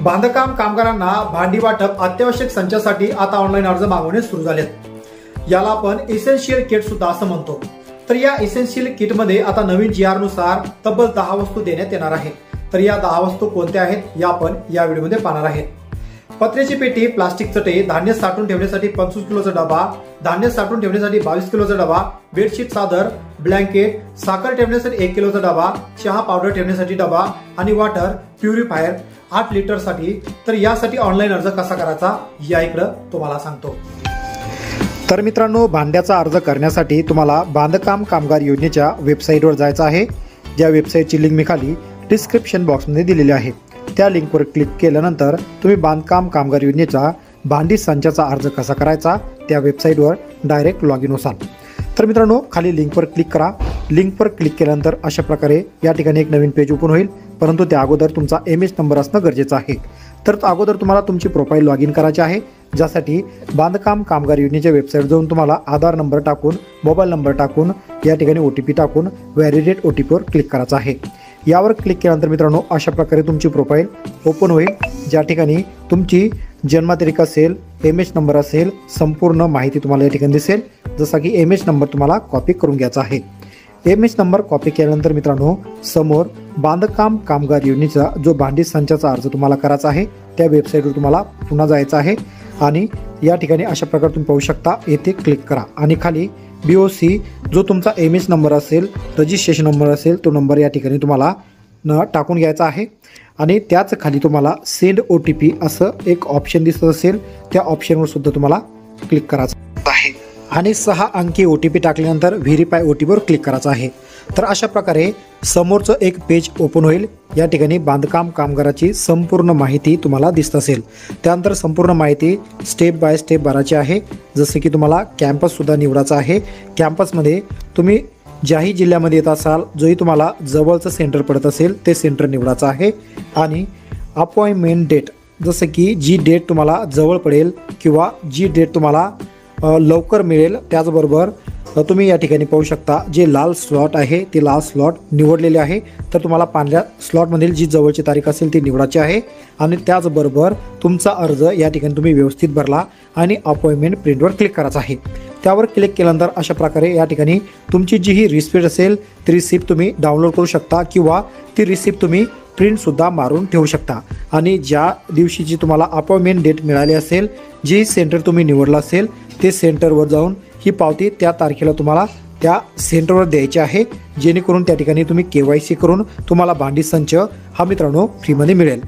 बांधकाम कामगारांना भांडी वाटप अत्यावश्यक संचासाठी आता ऑनलाईन अर्ज मागवणे सुरू झालेत. याला आपण इसेन्शियल किट सुद्धा असं म्हणतो. तर या इसेन्शियल किट मध्ये आता नवीन GR नुसार तब्बल 10 वस्तू देण्यात येणार आहेत. तर या 10 वस्तू कोणत्या आहेत या आपण या व्हिडिओमध्ये पाहणार आहेत. पत्र्याची पेटी, प्लास्टिक चटई, धान्य साठवून ठेवण्यासाठी 25 किलोचा डबा, धान्य साठवून ठेवण्यासाठी 22 किलोचा डबा, बेडशीट चादर, ब्लँकेट, साखर ठेवण्यासाठी 1 किलोचा डबा, चहा पावडर ठेवण्यासाठी डबा आणि वॉटर प्युरिफायर 8 लिटर साठी. तर यासाठी ऑनलाईन अर्ज कसा करायचा या इकडे तुम्हाला सांगतो. तर मित्रांनो, भांड्याचा अर्ज करण्यासाठी तुम्हाला बांधकाम कामगार योजनेच्या वेबसाईटवर जायचं आहे. ज्या वेबसाईटची लिंक मी खाली डिस्क्रिप्शन बॉक्समध्ये दिलेली आहे. त्या लिंकवर क्लिक केल्यानंतर तुम्ही बांधकाम कामगार योजनेचा भांडी संचाचा अर्ज कसा करायचा त्या वेबसाईटवर डायरेक्ट लॉग इन होसाल. तर मित्रांनो, खाली लिंकवर क्लिक करा. लिंकवर क्लिक केल्यानंतर अशा प्रकारे या ठिकाणी एक नवीन पेज ओपन होईल. परंतु त्या अगोदर तुमचा MS नंबर असणं गरजेचं आहे. तर अगोदर तुम्हाला तुमची प्रोफाईल लॉग इन करायची आहे. ज्यासाठी बांधकाम कामगार योजनेच्या वेबसाईट जाऊन तुम्हाला आधार नंबर टाकून, मोबाईल नंबर टाकून, या ठिकाणी OTP टाकून व्हॅलिडेट OTPवर क्लिक करायचं आहे. यावर क्लिक केल्यानंतर मित्रांनो अशा प्रकारे तुमची प्रोफाईल ओपन होईल. ज्या ठिकाणी तुमची जन्मतारीख असेल, MS नंबर असेल, संपूर्ण माहिती तुम्हाला या ठिकाणी दिसेल. जसा की MS नंबर तुम्हाला कॉपी करून घ्यायचा आहे. MS नंबर कॉपी केल्यानंतर मित्रांनो समोर बांधकाम कामगार योजनेचा जो भांडी संचाचा अर्ज तुम्हाला करायचा आहे त्या वेबसाईटवर तुम्हाला पुन्हा जायचं आहे. आणि या ठिकाणी अशा प्रकारे तुम्ही पाहू शकता. येथे क्लिक करा आणि खाली BOC जो तुमचा MS नंबर असेल, रजिस्ट्रेशन नंबर असेल, तो नंबर या ठिकाणी तुम्हाला टाकून घ्यायचा आहे. आणि त्याच खाली तुम्हाला सेंड OTP असं एक ऑप्शन दिसत असेल, त्या ऑप्शनवर सुद्धा तुम्हाला क्लिक करायचं आहे. आणि 6 अंकी OTP टाकल्यानंतर व्हेरीफाय OTPवर क्लिक करायचं आहे. तर अशा प्रकारे समोरचं एक पेज ओपन होईल. या ठिकाणी बांधकाम कामगाराची संपूर्ण माहिती तुम्हाला दिसत असेल. त्यानंतर संपूर्ण माहिती स्टेप बाय स्टेप भरायची आहे. जसे की तुम्हाला कॅम्पससुद्धा निवडायचा आहे. कॅम्पसमध्ये तुम्ही ज्याही जिल्ह्यामध्ये येत असाल, जोही तुम्हाला जवळचं सेंटर पडत असेल ते सेंटर निवडायचं आहे. आणि अपॉइंटमेंट डेट, जसं की जी डेट तुम्हाला जवळ पडेल किंवा जी डेट तुम्हाला लवकर मिळेल, त्याचबरोबर तुम्ही या ठिकाणी पाहू शकता जे लाल स्लॉट आहे ते लाल स्लॉट निवडलेले आहे. तर तुम्हाला पांढऱ्या स्लॉटमधील जी जवळची तारीख असेल ती निवडायची आहे. आणि त्याचबरोबर तुमचा अर्ज या ठिकाणी तुम्ही व्यवस्थित भरला आणि अपॉइंटमेंट प्रिंटवर क्लिक करायचं आहे. त्यावर क्लिक केल्यानंतर अशा प्रकारे या ठिकाणी तुमची जी ही रिसिप्ट असेल ती रिसिप्ट तुम्ही डाउनलोड करू शकता किंवा ती रिसिप्ट तुम्ही प्रिंटसुद्धा मारून ठेवू शकता. आणि ज्या दिवशीची तुम्हाला अपॉइंटमेंट डेट मिळाली असेल, जे सेंटर तुम्ही निवडलं असेल ते सेंटरवर जाऊन ही पावती त्या तारखेला तुम्हाला त्या सेंटरवर द्यायची आहे. जेणेकरून त्या ठिकाणी तुम्ही KYC करून तुम्हाला भांडी संच हा मित्रांनो फ्रीमध्ये मिळेल.